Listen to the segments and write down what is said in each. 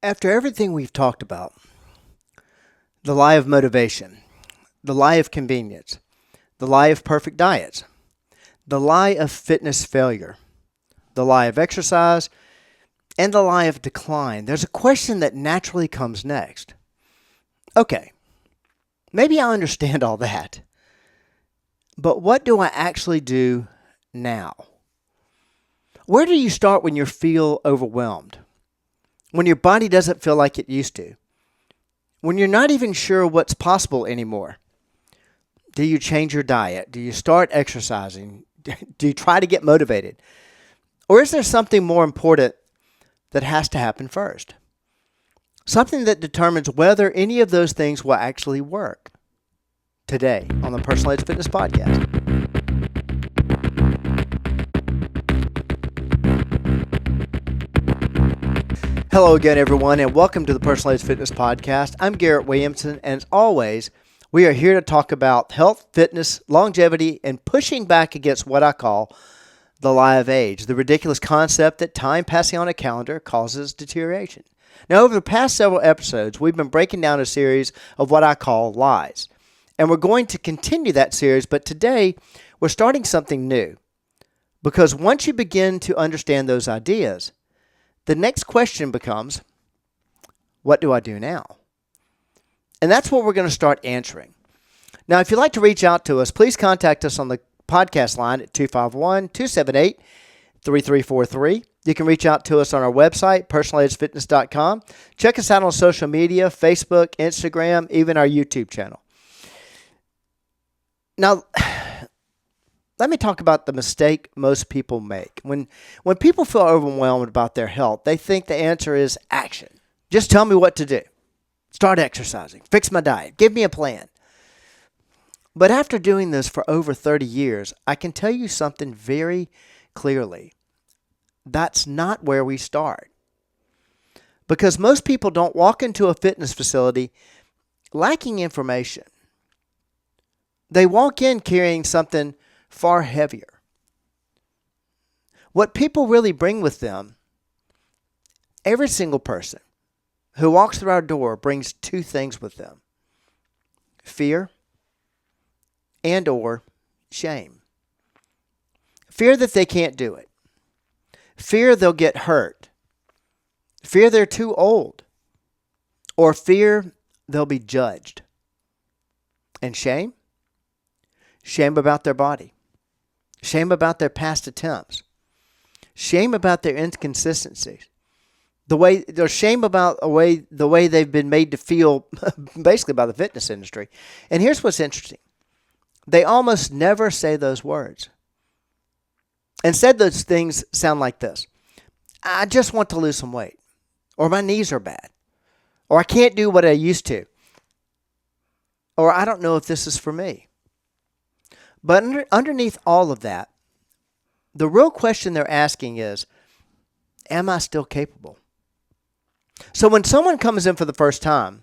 After everything we've talked about, the lie of motivation, the lie of convenience, the lie of perfect diets, the lie of fitness failure, the lie of exercise, and the lie of decline, there's a question that naturally comes next. Okay, maybe I understand all that, but what do I actually do now? Where do you start when you feel overwhelmed? When your body doesn't feel like it used to? When you're not even sure what's possible anymore? Do you change your diet? Do you start exercising? Do you try to get motivated? Or is there something more important that has to happen first? Something that determines whether any of those things will actually work. Today on the Personalized Fitness Podcast. Hello again, everyone, and welcome to the Personalized Fitness Podcast. I'm Garrett Williamson, and as always, we are here to talk about health, fitness, longevity, and pushing back against what I call the lie of age, the ridiculous concept that time passing on a calendar causes deterioration. Now, over the past several episodes, we've been breaking down a series of what I call lies, and we're going to continue that series, but today we're starting something new, because once you begin to understand those ideas, the next question becomes, what do I do now? And that's what we're going to start answering. Now, if you'd like to reach out to us, please contact us on the podcast line at 251-278-3343. You can reach out to us on our website, personalizedfitness.com. Check us out on social media, Facebook, Instagram, even our YouTube channel. Now, let me talk about the mistake most people make. When people feel overwhelmed about their health, they think the answer is action. Just tell me what to do. Start exercising. Fix my diet. Give me a plan. But after doing this for over 30 years, I can tell you something very clearly. That's not where we start. Because most people don't walk into a fitness facility lacking information. They walk in carrying something far heavier. What people really bring with them, every single person who walks through our door brings two things with them: fear and or shame. Fear that they can't do it. Fear they'll get hurt. Fear they're too old. Or fear they'll be judged. And shame? Shame about their body. Shame about their past attempts. Shame about their inconsistencies. There's shame about the way they've been made to feel basically by the fitness industry. And here's what's interesting. They almost never say those words. Instead, those things sound like this: I just want to lose some weight. Or my knees are bad. Or I can't do what I used to. Or I don't know if this is for me. But underneath all of that, the real question they're asking is, am I still capable? So when someone comes in for the first time,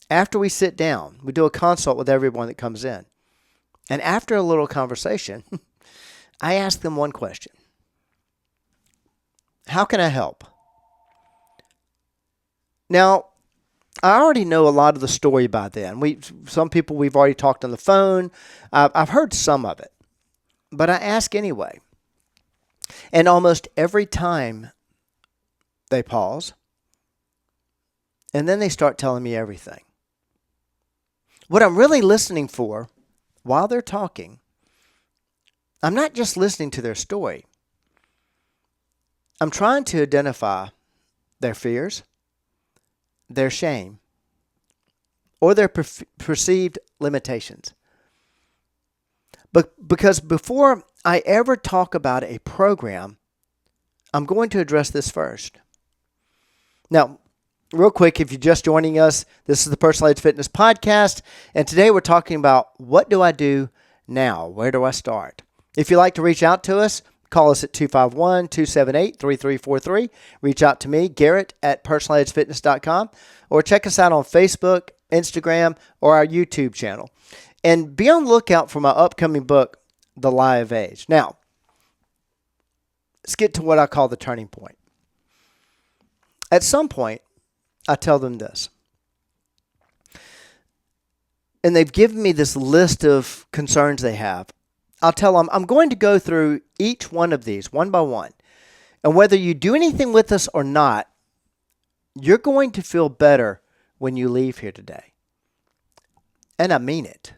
after we sit down, we do a consult with everyone that comes in. And after a little conversation, I ask them one question. How can I help? Now, I already know a lot of the story by then. Some people we've already talked on the phone. I've heard some of it, but I ask anyway. And almost every time they pause, and then they start telling me everything. What I'm really listening for while they're talking, I'm not just listening to their story. I'm trying to identify their fears, their shame, or their perceived limitations. But because before I ever talk about a program, I'm going to address this first. Now, real quick, if you're just joining us, this is the Personalized Fitness Podcast, and today we're talking about what do I do now? Where do I start? If you'd like to reach out to us, call us at 251-278-3343. Reach out to me, Garrett, at personalizedfitness.com, or check us out on Facebook, Instagram, or our YouTube channel. And be on the lookout for my upcoming book, The Lie of Age. Now, let's get to what I call the turning point. At some point, I tell them this. And they've given me this list of concerns they have. I'll tell them, I'm going to go through each one of these one by one. And whether you do anything with us or not, you're going to feel better when you leave here today. And I mean it.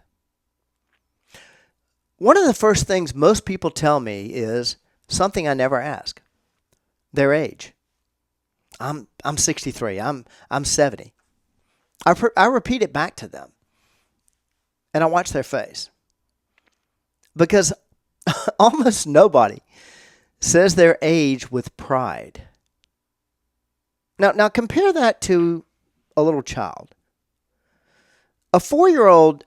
One of the first things most people tell me is something I never ask. Their age. I'm 63. I'm 70. I repeat it back to them. And I watch their face. Because almost nobody says their age with pride. Now compare that to a little child. A 4-year-old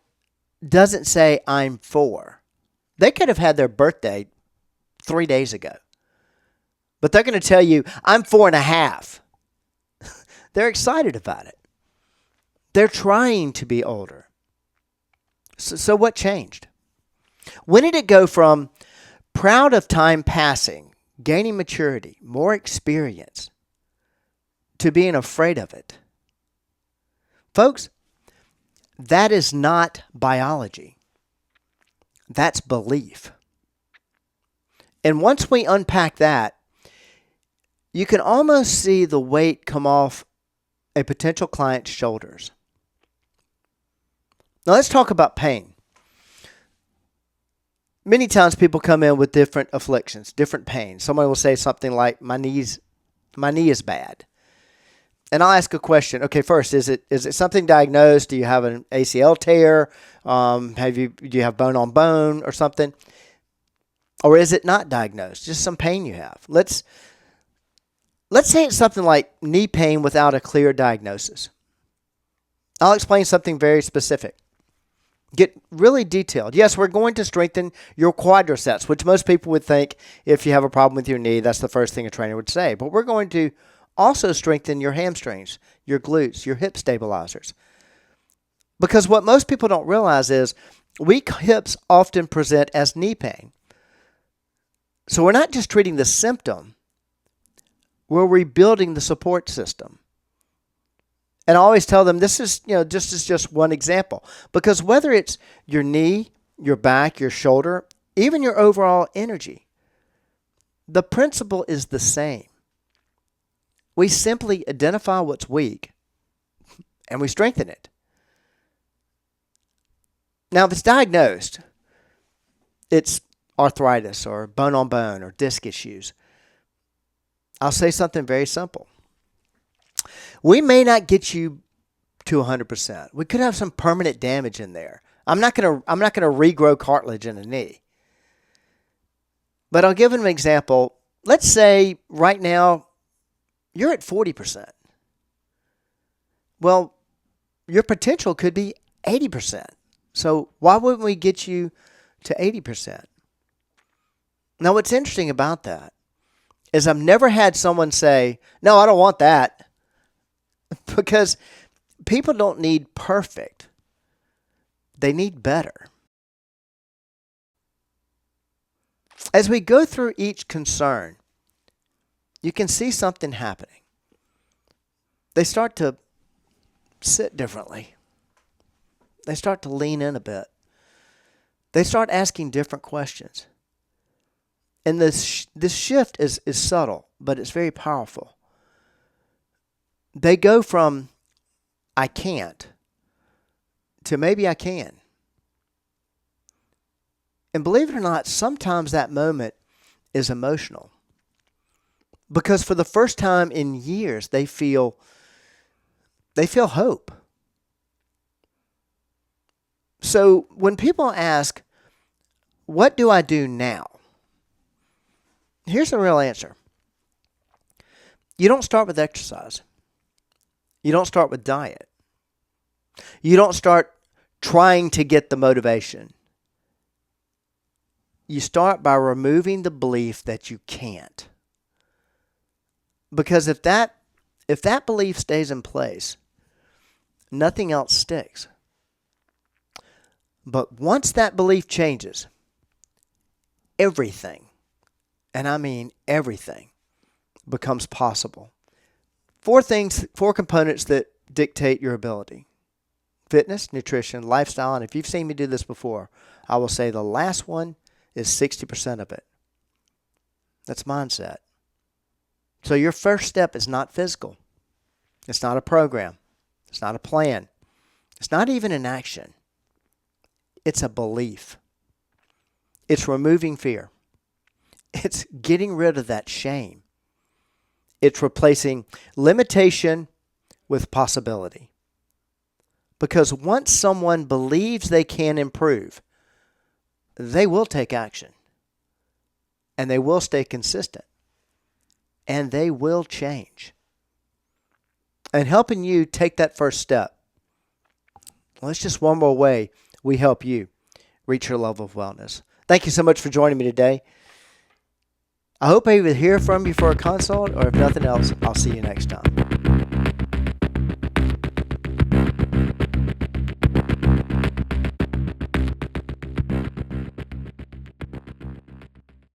doesn't say, I'm 4. They could have had their birthday 3 days ago. But they're going to tell you, I'm 4.5. They're excited about it. They're trying to be older. So what changed? When did it go from proud of time passing, gaining maturity, more experience, to being afraid of it? Folks, that is not biology. That's belief. And once we unpack that, you can almost see the weight come off a potential client's shoulders. Now let's talk about pain. Many times people come in with different afflictions, different pains. Somebody will say something like, my knee is bad. And I'll ask a question. Okay, first, is it something diagnosed? Do you have an ACL tear? Do you have bone on bone or something? Or is it not diagnosed? Just some pain you have. Let's say it's something like knee pain without a clear diagnosis. I'll explain something very specific. Get really detailed. Yes, we're going to strengthen your quadriceps, which most people would think if you have a problem with your knee, that's the first thing a trainer would say. But we're going to also strengthen your hamstrings, your glutes, your hip stabilizers. Because what most people don't realize is weak hips often present as knee pain. So we're not just treating the symptom, we're rebuilding the support system. And I always tell them this is just one example. Because whether it's your knee, your back, your shoulder, even your overall energy, the principle is the same. We simply identify what's weak and we strengthen it. Now, if it's diagnosed, it's arthritis or bone on bone or disc issues, I'll say something very simple. We may not get you to 100%. We could have some permanent damage in there. I'm not going to regrow cartilage in a knee. But I'll give an example. Let's say right now you're at 40%. Well, your potential could be 80%. So why wouldn't we get you to 80%? Now, what's interesting about that is I've never had someone say, no, I don't want that. Because people don't need perfect. They need better. As we go through each concern, you can see something happening. They start to sit differently. They start to lean in a bit. They start asking different questions. And this shift is subtle, but it's very powerful. They go from, I can't, to maybe I can. And believe it or not, sometimes that moment is emotional. Because for the first time in years, they feel hope. So when people ask, what do I do now? Here's the real answer. You don't start with exercise. You don't start with diet. You don't start trying to get the motivation. You start by removing the belief that you can't. Because if that belief stays in place, nothing else sticks. But once that belief changes, everything, and I mean everything, becomes possible. four components that dictate your ability: fitness, nutrition, lifestyle. And if you've seen me do this before, I will say the last one is 60% of it. That's mindset. So your first step is not physical. It's not a program. It's not a plan. It's not even an action. It's a belief. It's removing fear. It's getting rid of that shame. It's replacing limitation with possibility. Because once someone believes they can improve, they will take action. And they will stay consistent. And they will change. And helping you take that first step, well, it's just one more way we help you reach your level of wellness. Thank you so much for joining me today. I hope I either hear from you for a consult, or if nothing else, I'll see you next time.